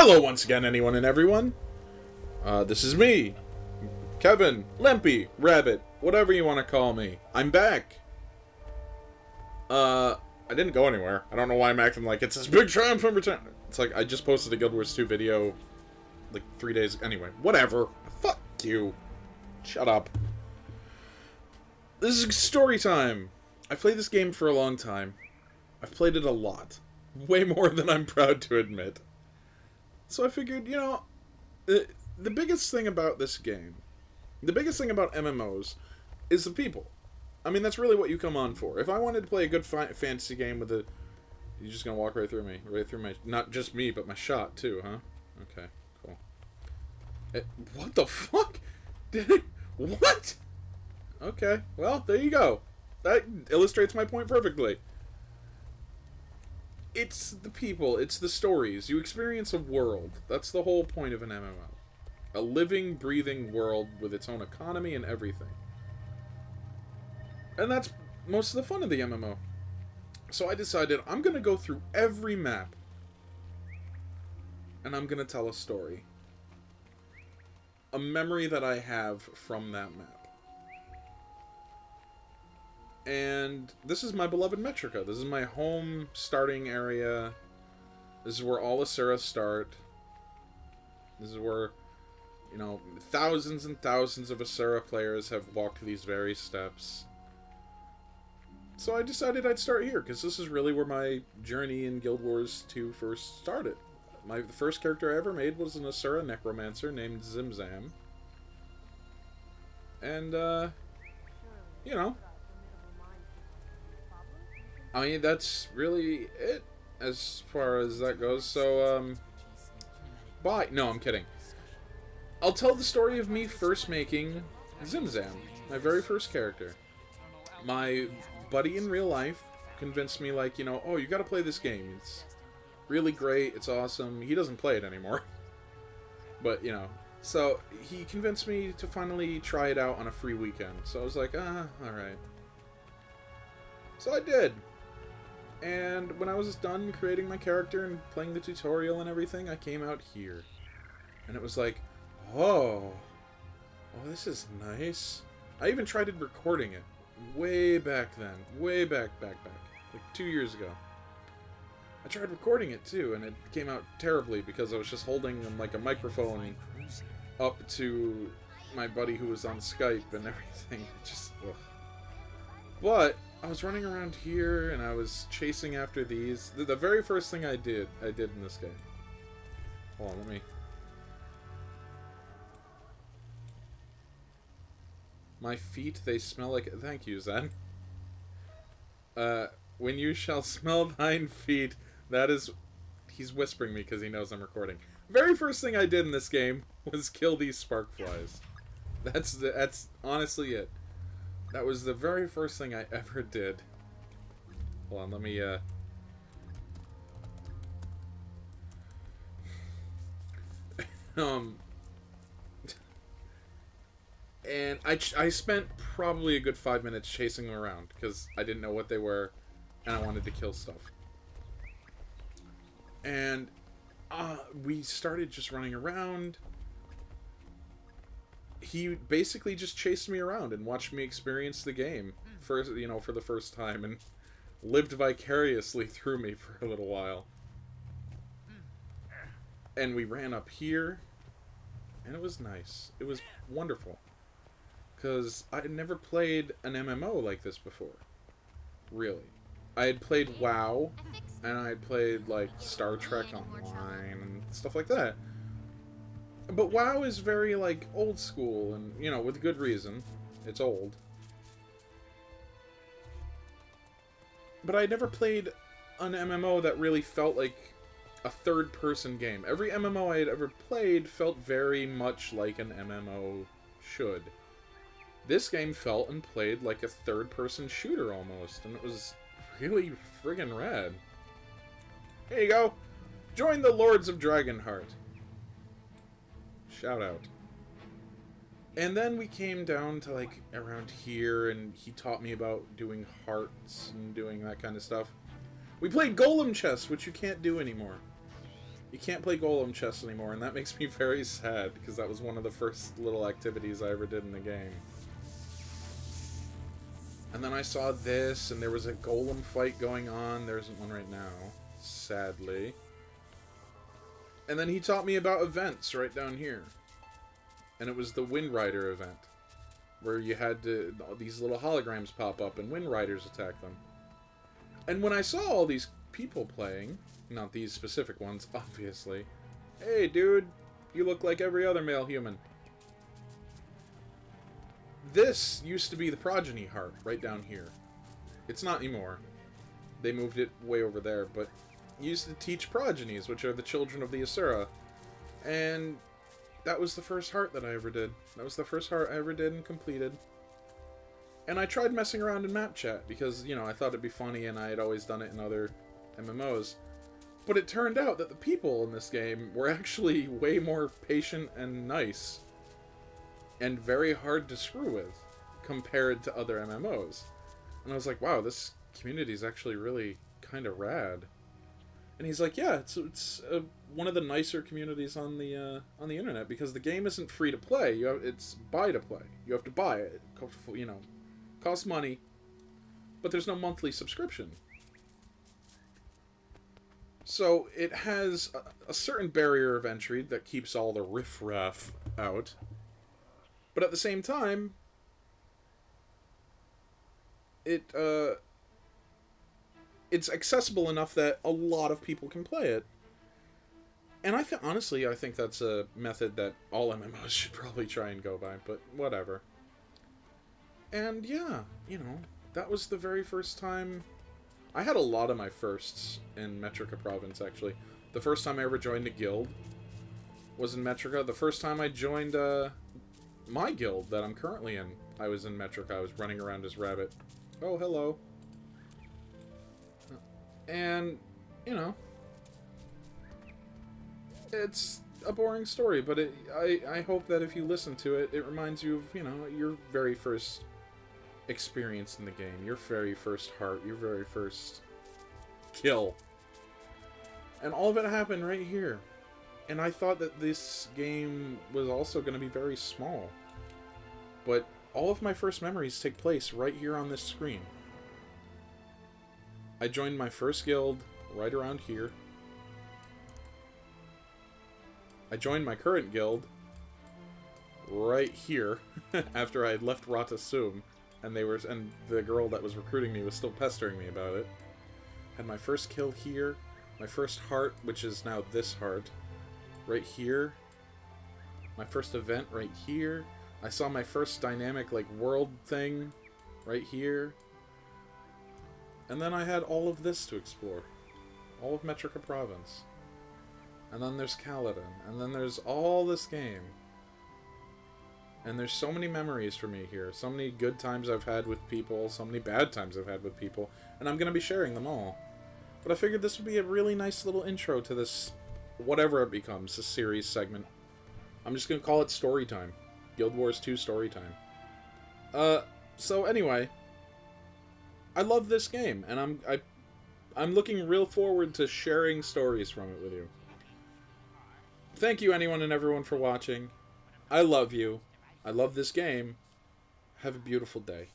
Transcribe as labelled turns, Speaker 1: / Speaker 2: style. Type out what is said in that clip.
Speaker 1: Hello once again, anyone and everyone. This is me, Kevin, Limpy, Rabbit, whatever you want to call me. I'm back. I didn't go anywhere. I don't know why I'm acting like it's this big triumphant return. It's like I just posted a Guild Wars 2 video like 3 days. Anyway, whatever. Fuck you. Shut up. This is story time. I've played this game for a long time. I've played it a lot. Way more than I'm proud to admit. So I figured, you know, the biggest thing about this game, the biggest thing about MMOs, is the people. I mean, that's really what you come on for. If I wanted to play a good fantasy game with a... You're just gonna walk right through me. Right through my... Not just me, but my shot, too, huh? Okay, cool. What the fuck? What? Okay, well, there you go. That illustrates my point perfectly. It's the people, it's the stories. You experience a world. That's the whole point of an MMO. A living, breathing world with its own economy and everything. And that's most of the fun of the MMO. So I decided I'm going to go through every map. And I'm going to tell a story. A memory that I have from that map. And this is my beloved Metrica. This is my home starting area. This is where all Asura start. This is where, you know, thousands and thousands of Asura players have walked these very steps. So I decided I'd start here, because this is really where my journey in Guild Wars 2 first started. The first character I ever made was an Asura necromancer named Zimzam. And, you know, I mean, that's really it as far as that goes. So, bye. No, I'm kidding. I'll tell the story of me first making Zimzam, my very first character. My buddy in real life convinced me, like, you know, oh, you gotta play this game. It's really great. It's awesome. He doesn't play it anymore. But, you know, so he convinced me to finally try it out on a free weekend. So I was like, alright. So I did. And when I was done creating my character and playing the tutorial and everything, I came out here. And it was like, oh, this is nice. I even tried recording it way back then. Way back. Like 2 years ago. I tried recording it too, and it came out terribly because I was just holding like a microphone up to my buddy who was on Skype and everything. Just, ugh. But I was running around here, and I was chasing after these. The very first thing I did in this game. Hold on, let me... My feet, they smell like... Thank you, Zen. When you shall smell thine feet, that is... He's whispering me because he knows I'm recording. Very first thing I did in this game was kill these spark flies. That's honestly it. That was the very first thing I ever did. Hold on, let me, and I spent probably a good 5 minutes chasing them around, because I didn't know what they were, and I wanted to kill stuff. And, we started just running around. He basically just chased me around and watched me experience the game for the first time, and lived vicariously through me for a little while. And we ran up here, and it was nice. It was wonderful. Because I had never played an MMO like this before. Really. I had played WoW, and I had played, like, Star Trek Online and stuff like that. But WoW is very, like, old school, and, you know, with good reason. It's old. But I never played an MMO that really felt like a third-person game. Every MMO I had ever played felt very much like an MMO should. This game felt and played like a third-person shooter, almost, and it was really friggin' rad. Here you go! Join the Lords of Dragonheart. Shout out. And then we came down to, like, around here, and he taught me about doing hearts and doing that kind of stuff. We played Golem Chess, which you can't do anymore. You can't play Golem Chess anymore, and that makes me very sad, because that was one of the first little activities I ever did in the game. And then I saw this, and there was a Golem fight going on. There isn't one right now, sadly. And then he taught me about events right down here. And it was the Wind Rider event, where you had these little holograms pop up, and Wind Riders attack them. And when I saw all these people playing, not these specific ones, obviously. Hey, dude, you look like every other male human. This used to be the Progeny Heart, right down here. It's not anymore. They moved it way over there, but used to teach progenies, which are the children of the Asura. And that was the first heart that I ever did. That was the first heart I ever did and completed. And I tried messing around in map chat, because, you know, I thought it'd be funny, and I had always done it in other MMOs. But it turned out that the people in this game were actually way more patient and nice. And very hard to screw with, compared to other MMOs. And I was like, wow, this community is actually really kind of rad. And he's like, yeah, it's one of the nicer communities on the internet, because the game isn't free to play. It's buy to play. You have to buy it. You know, costs money, but there's no monthly subscription. So it has a certain barrier of entry that keeps all the riffraff out. But at the same time, it's accessible enough that a lot of people can play it. And honestly, I think that's a method that all MMOs should probably try and go by, but whatever. And yeah, you know, that was the very first time. I had a lot of my firsts in Metrica Province, actually. The first time I ever joined a guild was in Metrica. The first time I joined my guild that I'm currently in, I was in Metrica. I was running around as Rabbit. Oh, hello. And, you know, it's a boring story, but I hope that if you listen to it, it reminds you of, you know, your very first experience in the game, your very first heart, your very first kill. And all of it happened right here. And I thought that this game was also going to be very small. But all of my first memories take place right here on this screen. I joined my first guild right around here. I joined my current guild right here after I had left Rata Sum, and the girl that was recruiting me was still pestering me about it. Had my first kill here, my first heart, which is now this heart, right here. My first event right here. I saw my first dynamic like world thing right here. And then I had all of this to explore. All of Metrica Province. And then there's Kaladin. And then there's all this game. And there's so many memories for me here. So many good times I've had with people. So many bad times I've had with people. And I'm going to be sharing them all. But I figured this would be a really nice little intro to this, whatever it becomes, this series segment. I'm just going to call it Storytime. Guild Wars 2 Storytime. So anyway, I love this game, and I'm looking real forward to sharing stories from it with you. Thank you anyone and everyone for watching. I love you. I love this game. Have a beautiful day.